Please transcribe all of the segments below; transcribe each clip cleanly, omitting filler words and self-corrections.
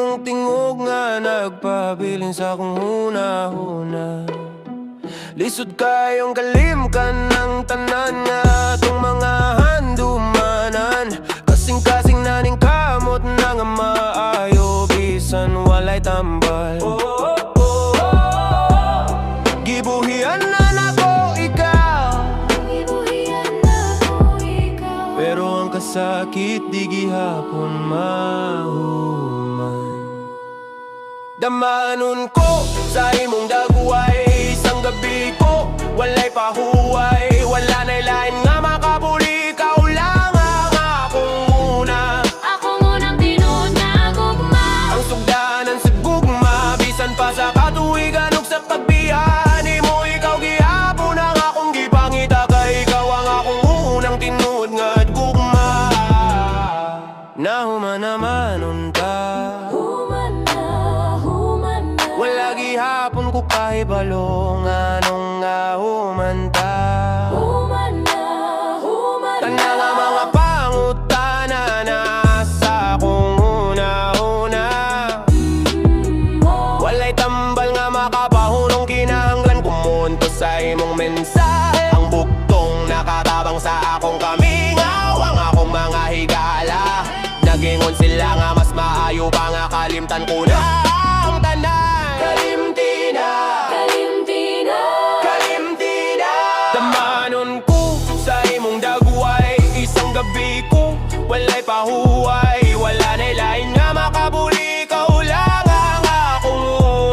imong tingog nga nagpabilin sa akong huna-huna. Lisod kayong kalim ka ng tanan nga atong mga handumanan. Kasing-kasing naning kamot na nga maayo bisan walay tambal. Gibuhian na nako ikaw, pero ang kasakit di gihapon mahuman. Damanon ko sa imong dagway, isang gabi ko walay pahuway. Wala na'y lain nga makabuli, ikaw lang ang akong una. Ako munang tinuod na gugma, Ang sugdanan sa gugma, bisan pa sa katuwigan ug sa pagbiyan. Imo ikaw gihapon ang akong gipangita, kay ikaw ang akong unang tinuod nga gugma. Nahuman naman unta, human na, human na. wala gihapon ko kahibalo nga nung humanta. Human na, human Kana na. nga mga pangutana na sa akong una-una. Walay tambal nga makapahunong kinahanglan kumunto sa imong mensahe. Ang buktong nakatabang sa akong kamingaw, ang akong mga higala. Nagingon sila nga mas maayo pa nga kalimtan ko na ang tanan. Kalimtina, Kalimtina, kalimtina. Damanon ko sa imong dagway, isang gabi ko walay pahuway. Wala na'y lain nga makabuli, ikaw lang ang akong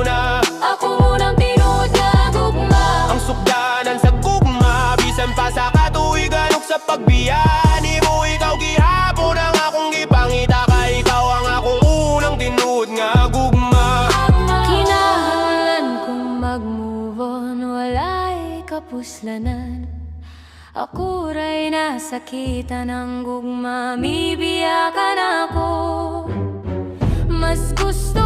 una. ako munang tinuod na gugma. Ang sugdanan sa gugma, bisan pa sa katuwigan ug sa pagbiyan. Imo ikaw gihapon ang akong gipangita, kay ikaw ang akong unang tinuod nga gugma. Kinahanglan kong mag-move on, wala'y kapuslanan. Ako ra'y nasakitan ng gugma, mibiyakan ako. Mas gusto